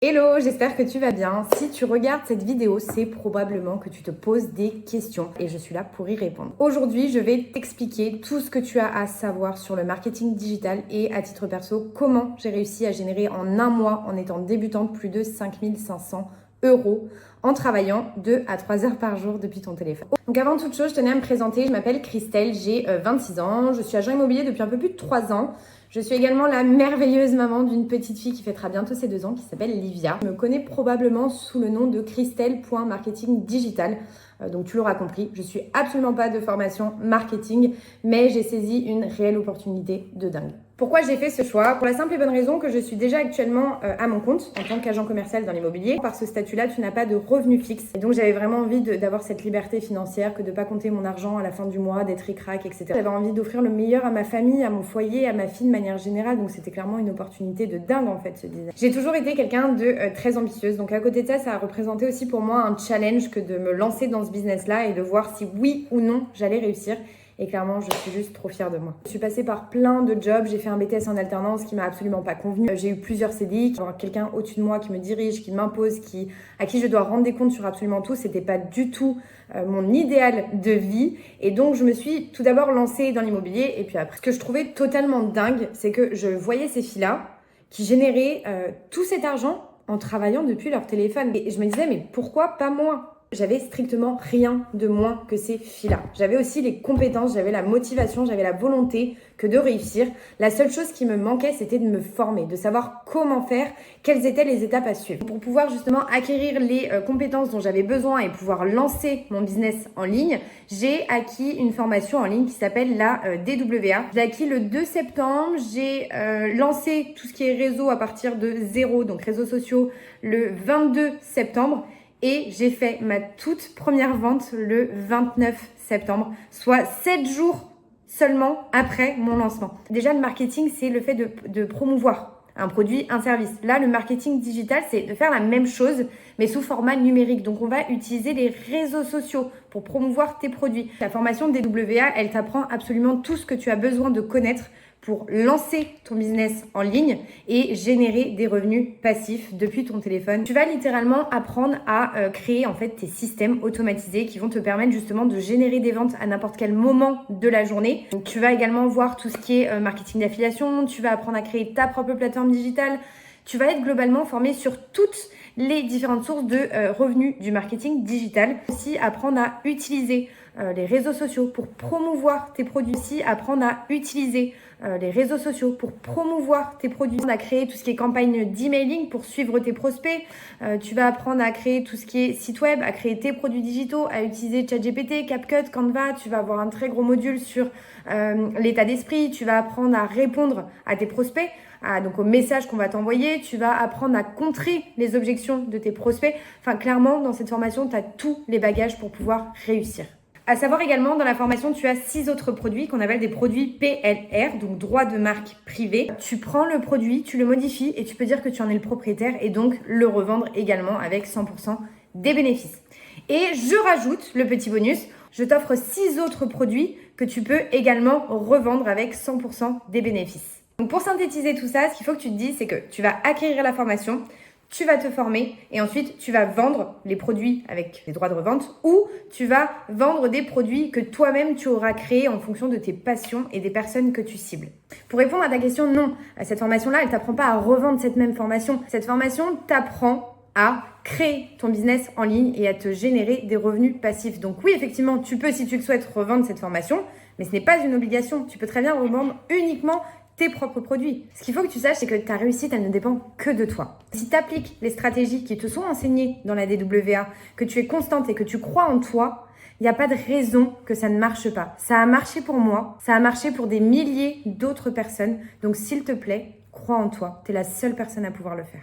Hello, j'espère que tu vas bien. Si tu regardes cette vidéo, c'est probablement que tu te poses des questions et je suis là pour y répondre. Aujourd'hui, je vais t'expliquer tout ce que tu as à savoir sur le marketing digital et à titre perso, comment j'ai réussi à générer en un mois, en étant débutante, plus de 5500 € en travaillant 2 à 3 heures par jour depuis ton téléphone. Donc avant toute chose, je tenais à me présenter. Je m'appelle Christelle, j'ai 26 ans, je suis agent immobilier depuis un peu plus de 3 ans. Je suis également la merveilleuse maman d'une petite fille qui fêtera bientôt ses 2 ans, qui s'appelle Livia. Je me connais probablement sous le nom de Christelle.marketingdigital. Donc tu l'auras compris, je suis absolument pas de formation marketing, mais j'ai saisi une réelle opportunité de dingue. Pourquoi j'ai fait ce choix? Pour la simple et bonne raison que je suis déjà actuellement à mon compte en tant qu'agent commercial dans l'immobilier. Par ce statut-là, tu n'as pas de revenu fixe. Et donc j'avais vraiment envie d'avoir cette liberté financière, que de ne pas compter mon argent à la fin du mois, d'être ric-rac, etc. J'avais envie d'offrir le meilleur à ma famille, à mon foyer, à ma fille de manière générale. Donc c'était clairement une opportunité de dingue en fait, ce business. J'ai toujours été quelqu'un de très ambitieuse. Donc à côté de ça, ça a représenté aussi pour moi un challenge que de me lancer dans ce business-là et de voir si oui ou non j'allais réussir. Et clairement, je suis juste trop fière de moi. Je suis passée par plein de jobs. J'ai fait un BTS en alternance qui m'a absolument pas convenu. J'ai eu plusieurs CDI. Avoir quelqu'un au-dessus de moi qui me dirige, qui m'impose, à qui je dois rendre des comptes sur absolument tout. C'était pas du tout mon idéal de vie. Et donc, je me suis tout d'abord lancée dans l'immobilier. Et puis après, ce que je trouvais totalement dingue, c'est que je voyais ces filles-là qui généraient tout cet argent en travaillant depuis leur téléphone. Et je me disais, mais pourquoi pas moi ? J'avais strictement rien de moins que ces filles-là. J'avais aussi les compétences, j'avais la motivation, j'avais la volonté que de réussir. La seule chose qui me manquait, c'était de me former, de savoir comment faire, quelles étaient les étapes à suivre. Pour pouvoir justement acquérir les compétences dont j'avais besoin et pouvoir lancer mon business en ligne, j'ai acquis une formation en ligne qui s'appelle la DWA. J'ai acquis le 2 septembre, j'ai lancé tout ce qui est réseau à partir de zéro, donc réseaux sociaux, le 22 septembre. Et j'ai fait ma toute première vente le 29 septembre, soit 7 jours seulement après mon lancement. Déjà, le marketing, c'est le fait de promouvoir un produit, un service. Là, le marketing digital, c'est de faire la même chose, mais sous format numérique. Donc, on va utiliser les réseaux sociaux pour promouvoir tes produits. La formation DWA, elle t'apprend absolument tout ce que tu as besoin de connaître pour lancer ton business en ligne et générer des revenus passifs depuis ton téléphone. Tu vas littéralement apprendre à créer en fait tes systèmes automatisés qui vont te permettre justement de générer des ventes à n'importe quel moment de la journée. Donc, tu vas également voir tout ce qui est marketing d'affiliation, tu vas apprendre à créer ta propre plateforme digitale. Tu vas être globalement formé sur toutes les différentes sources de revenus du marketing digital. Aussi apprendre à utiliser les réseaux sociaux pour promouvoir tes produits. Aussi apprendre à utiliser les réseaux sociaux pour promouvoir tes produits. On a créé tout ce qui est campagne d'emailing pour suivre tes prospects. Tu vas apprendre à créer tout ce qui est site web, à créer tes produits digitaux, à utiliser ChatGPT, CapCut, Canva. Tu vas avoir un très gros module sur l'état d'esprit. Tu vas apprendre à répondre à tes prospects, donc aux messages qu'on va t'envoyer. Tu vas apprendre à contrer les objections de tes prospects. Enfin, clairement, dans cette formation, tu as tous les bagages pour pouvoir réussir. À savoir également, dans la formation, tu as 6 autres produits qu'on appelle des produits PLR, donc droit de marque privé. Tu prends le produit, tu le modifies et tu peux dire que tu en es le propriétaire et donc le revendre également avec 100% des bénéfices. Et je rajoute le petit bonus, je t'offre 6 autres produits que tu peux également revendre avec 100% des bénéfices. Donc pour synthétiser tout ça, ce qu'il faut que tu te dises, c'est que tu vas acquérir la formation, tu vas te former et ensuite tu vas vendre les produits avec les droits de revente ou tu vas vendre des produits que toi-même tu auras créés en fonction de tes passions et des personnes que tu cibles. Pour répondre à ta question, non, cette formation-là, elle ne t'apprend pas à revendre cette même formation. Cette formation t'apprend à créer ton business en ligne et à te générer des revenus passifs. Donc oui, effectivement, tu peux, si tu le souhaites, revendre cette formation, mais ce n'est pas une obligation. Tu peux très bien revendre uniquement tes propres produits. Ce qu'il faut que tu saches, c'est que ta réussite, elle ne dépend que de toi. Si tu appliques les stratégies qui te sont enseignées dans la DWA, que tu es constante et que tu crois en toi, il n'y a pas de raison que ça ne marche pas. Ça a marché pour moi, ça a marché pour des milliers d'autres personnes. Donc s'il te plaît, crois en toi. Tu es la seule personne à pouvoir le faire.